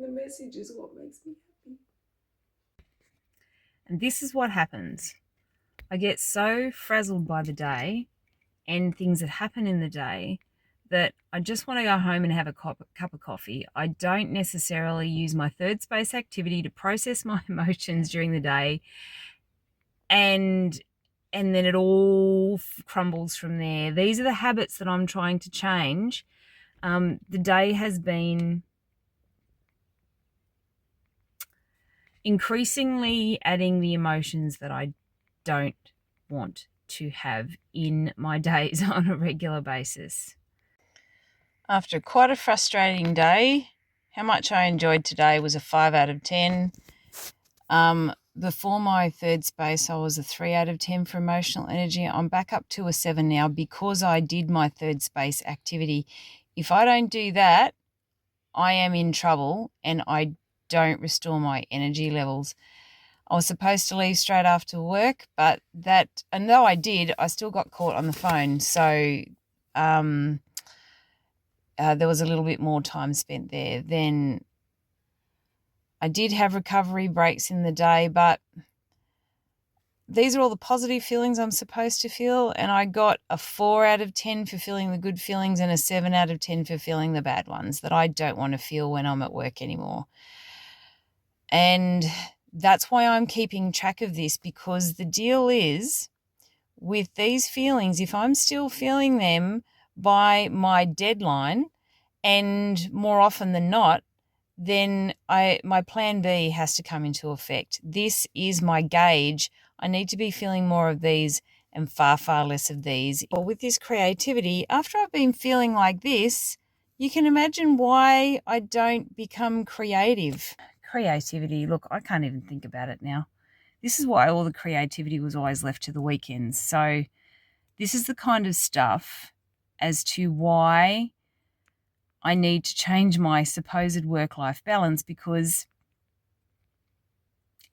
The message is what makes me happy. And this is what happens. I get so frazzled by the day and things that happen in the day that I just want to go home and have a cup of coffee. I don't necessarily use my third space activity to process my emotions during the day, and then it all crumbles from there. These are the habits that I'm trying to change. The day has been increasingly adding the emotions that I don't want to have in my days on a regular basis. After quite a frustrating day, how much I enjoyed today was a 5 out of 10. Before my third space, I was a 3 out of 10 for emotional energy. I'm back up to a 7 now because I did my third space activity. If I don't do that, I am in trouble and I don't restore my energy levels. I was supposed to leave straight after work, but and though I did, I still got caught on the phone. So there was a little bit more time spent there. Then I did have recovery breaks in the day, but these are all the positive feelings I'm supposed to feel, and I got a 4 out of 10 for feeling the good feelings and a 7 out of 10 for feeling the bad ones that I don't want to feel when I'm at work anymore. And that's why I'm keeping track of this, because the deal is with these feelings, if I'm still feeling them by my deadline, and more often than not, then my plan B has to come into effect. This is my gauge. I need to be feeling more of these and far, far less of these. Well, with this creativity, after I've been feeling like this, you can imagine why I don't become creative. Creativity, look, I can't even think about it now. This is why all the creativity was always left to the weekends. So this is the kind of stuff as to why I need to change my supposed work-life balance, because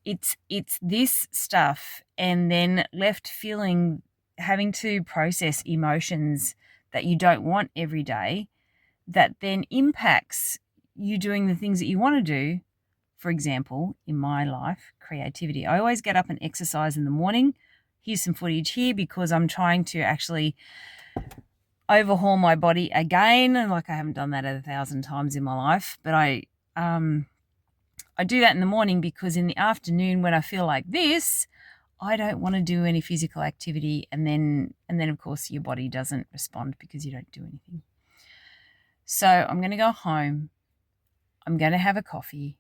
it's this stuff, and then left feeling, having to process emotions that you don't want every day, that then impacts you doing the things that you want to do. For example, in my life, creativity. I always get up and exercise in the morning. Here's some footage here because I'm trying to actually overhaul my body again. Like, I haven't done that 1,000 times in my life, but I do that in the morning because in the afternoon, when I feel like this, I don't want to do any physical activity, and then of course your body doesn't respond because you don't do anything. So I'm going to go home. I'm going to have a coffee.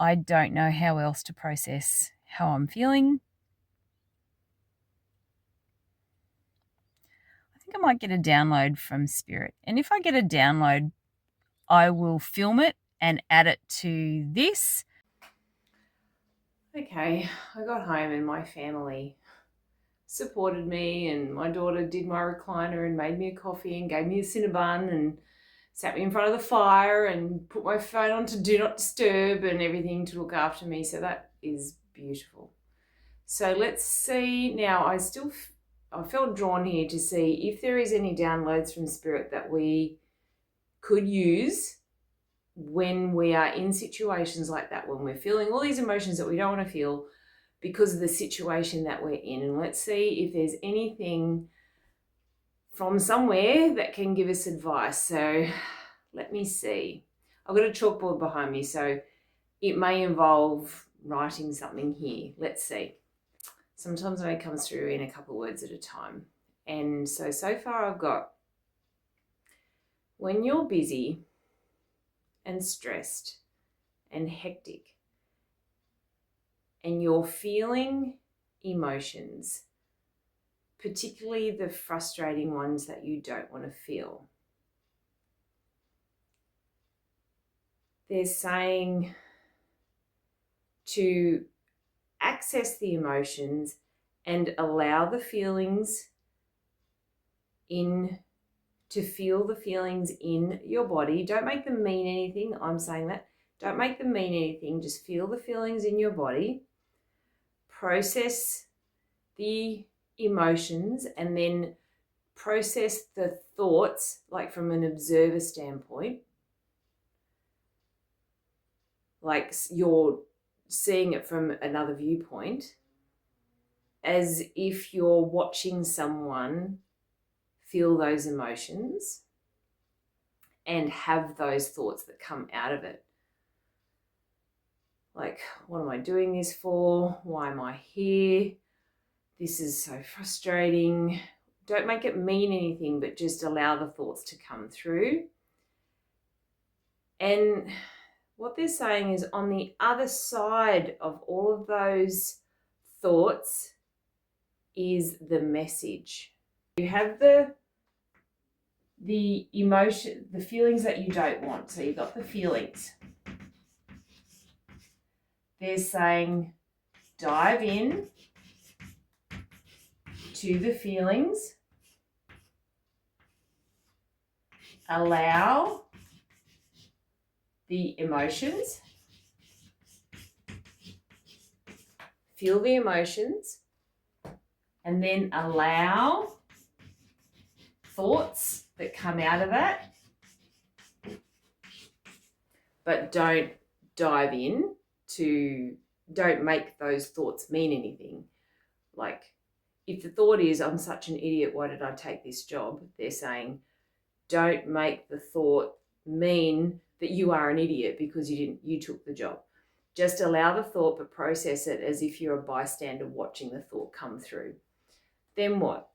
I don't know how else to process how I'm feeling. I think I might get a download from Spirit. And if I get a download, I will film it and add it to this. Okay, I got home and my family supported me, and my daughter did my recliner and made me a coffee and gave me a Cinnabon and sat me in front of the fire and put my phone on to do not disturb and everything to look after me. So that is beautiful. So let's see now. I felt drawn here to see if there is any downloads from Spirit that we could use when we are in situations like that, when we're feeling all these emotions that we don't want to feel because of the situation that we're in. And let's see if there's anything from somewhere that can give us advice. So let me see. I've got a chalkboard behind me, so it may involve writing something here. Let's see. Sometimes it comes through in a couple of words at a time. And so far I've got, when you're busy and stressed and hectic and you're feeling emotions, particularly the frustrating ones that you don't want to feel, they're saying to access the emotions and allow the feelings to feel the feelings in your body. Don't make them mean anything. I'm saying that. Don't make them mean anything. Just feel the feelings in your body. Process the emotions and then process the thoughts, like from an observer standpoint. like you're seeing it from another viewpoint, as if you're watching someone feel those emotions and have those thoughts that come out of it. Like, what am I doing this for? Why am I here? This is so frustrating. Don't make it mean anything, but just allow the thoughts to come through. And what they're saying is, on the other side of all of those thoughts is the message. You have the emotion, the feelings that you don't want. So you've got the feelings. They're saying, dive in to the feelings. Allow the emotions. Feel the emotions. And then allow thoughts that come out of that. But don't dive in to, don't make those thoughts mean anything. Like, if the thought is, I'm such an idiot, why did I take this job? They're saying, don't make the thought mean that you are an idiot because you took the job. Just allow the thought, but process it as if you're a bystander watching the thought come through. Then what?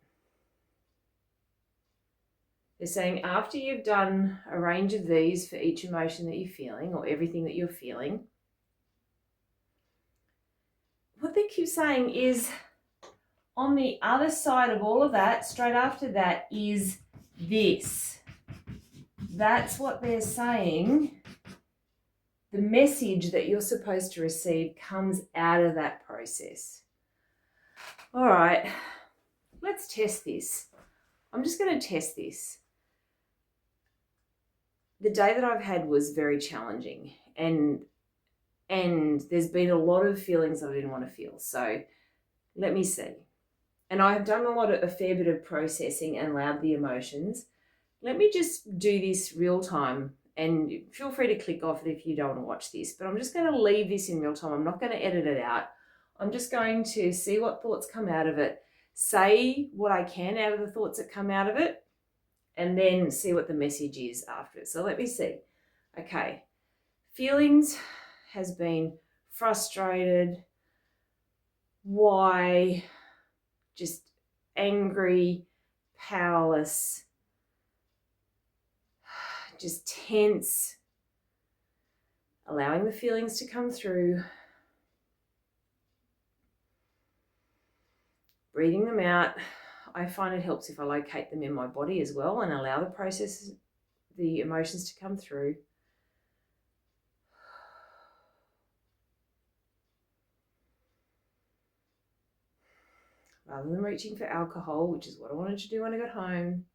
They're saying, after you've done a range of these for each emotion that you're feeling, or everything that you're feeling, what they keep saying is, on the other side of all of that, straight after that, is this. That's what they're saying. The message that you're supposed to receive comes out of that process. All right, let's test this. I'm just going to test this. The day that I've had was very challenging, and there's been a lot of feelings I didn't want to feel. So let me see. And I have done a fair bit of processing and allowed the emotions. Let me just do this real time, and feel free to click off it if you don't want to watch this, but I'm just going to leave this in real time. I'm not going to edit it out. I'm just going to see what thoughts come out of it, say what I can out of the thoughts that come out of it, and then see what the message is after it. So let me see. Okay. Feelings has been frustrated. Why? Just angry, powerless, just tense, allowing the feelings to come through, breathing them out. I find it helps if I locate them in my body as well and allow the emotions to come through. Rather than reaching for alcohol, which is what I wanted to do when I got home,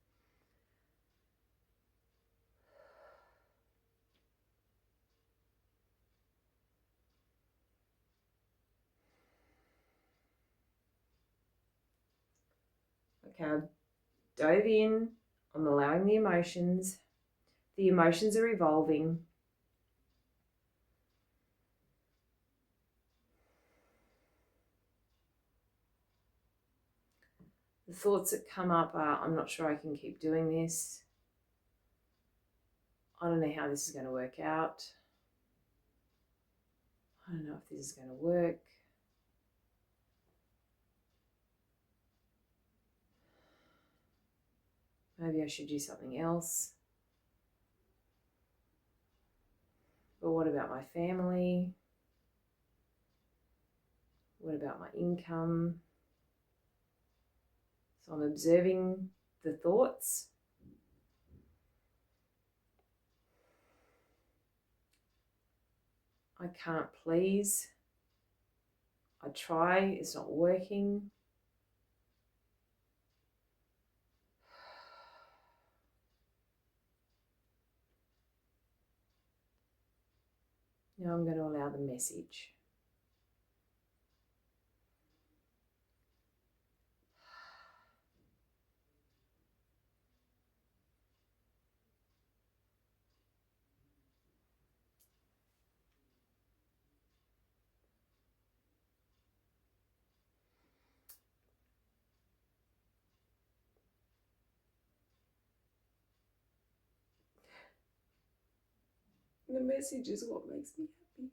okay, I've dove in, I'm allowing the emotions are evolving. The thoughts that come up are, I'm not sure I can keep doing this. I don't know how this is going to work out. I don't know if this is going to work. Maybe I should do something else. But what about my family? What about my income? So I'm observing the thoughts. I can't please. I try, it's not working. Now I'm going to allow the message. The message is what makes me happy.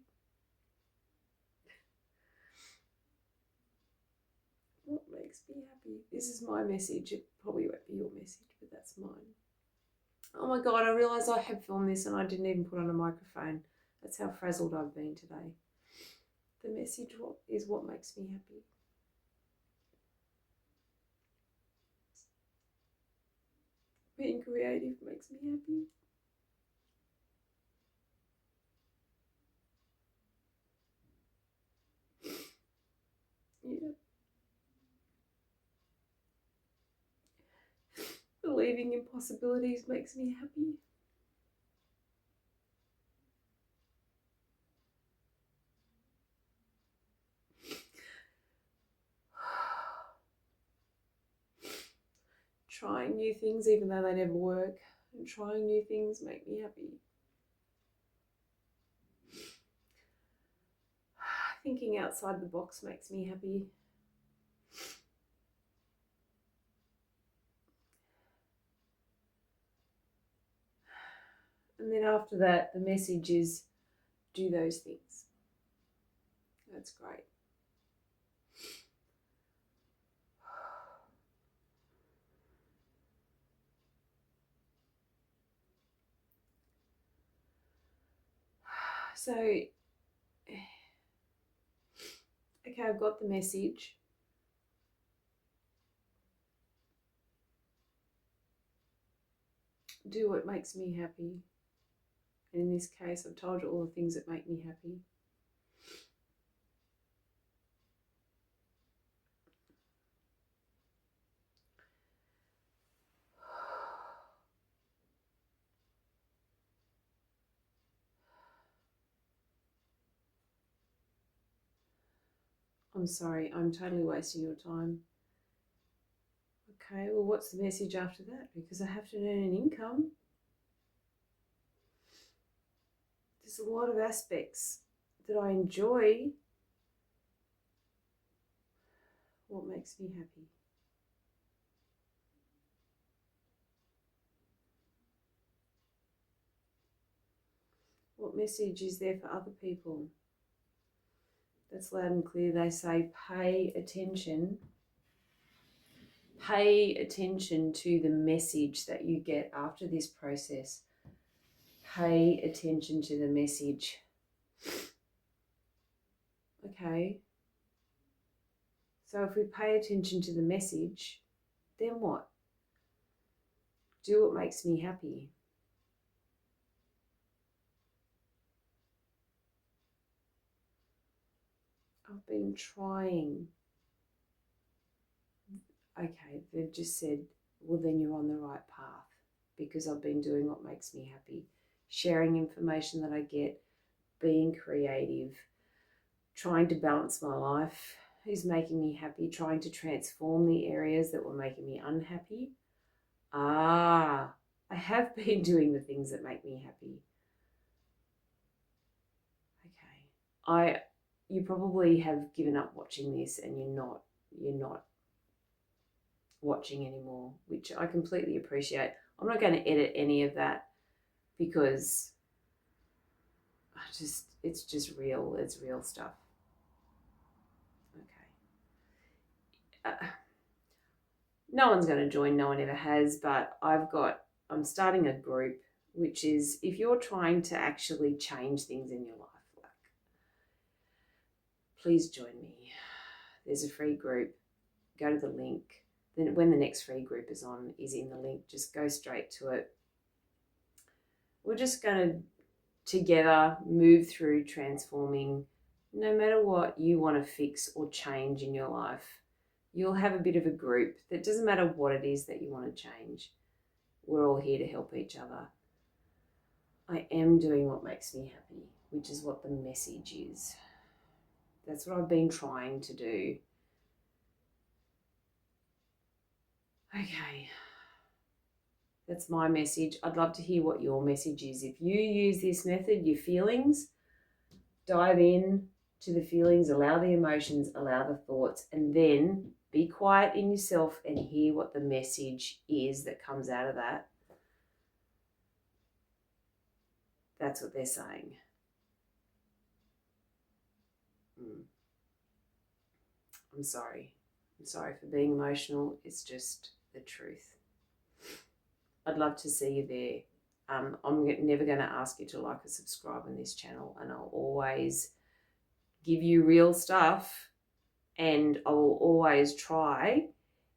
What makes me happy? This is my message. It probably won't be your message, but that's mine. Oh my God, I realised I had filmed this and I didn't even put on a microphone. That's how frazzled I've been today. The message is what makes me happy. Being creative makes me happy. Yeah. Believing in possibilities makes me happy. Trying new things even though they never work, and trying new things make me happy. Thinking outside the box makes me happy. And then after that, the message is do those things. That's great. So, okay, I've got the message. Do what makes me happy. And in this case, I've told you all the things that make me happy. I'm sorry, I'm totally wasting your time. Okay, well, what's the message after that? Because I have to earn an income. There's a lot of aspects that I enjoy. What makes me happy? What message is there for other people? That's loud and clear. They say pay attention. Pay attention to the message that you get after this process. Pay attention to the message. Okay. So if we pay attention to the message, then what? Do what makes me happy. I've been trying. Okay, they've just said, well, then you're on the right path because I've been doing what makes me happy. Sharing information that I get, being creative, trying to balance my life is making me happy, trying to transform the areas that were making me unhappy. I have been doing the things that make me happy. Okay. You probably have given up watching this and you're not watching anymore, which I completely appreciate. I'm not going to edit any of that because it's just real. It's real stuff. Okay. No one's going to join, no one ever has, but I'm starting a group, which is if you're trying to actually change things in your life, like, please join me. There's a free group. Go to the link. Then when the next free group is in the link, just go straight to it. We're just going to together move through transforming no matter what you want to fix or change in your life. You'll have a bit of a group that doesn't matter what it is that you want to change. We're all here to help each other. I am doing what makes me happy, which is what the message is. That's what I've been trying to do. Okay. That's my message. I'd love to hear what your message is. If you use this method, your feelings, dive in to the feelings, allow the emotions, allow the thoughts, and then be quiet in yourself and hear what the message is that comes out of that. That's what they're saying. I'm sorry. I'm sorry for being emotional. It's just the truth. I'd love to see you there. I'm never going to ask you to like or subscribe on this channel, and I'll always give you real stuff, and I will always try,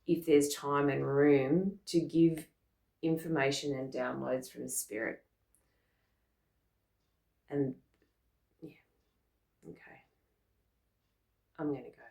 if there's time and room, to give information and downloads from Spirit. And yeah, okay. I'm going to go.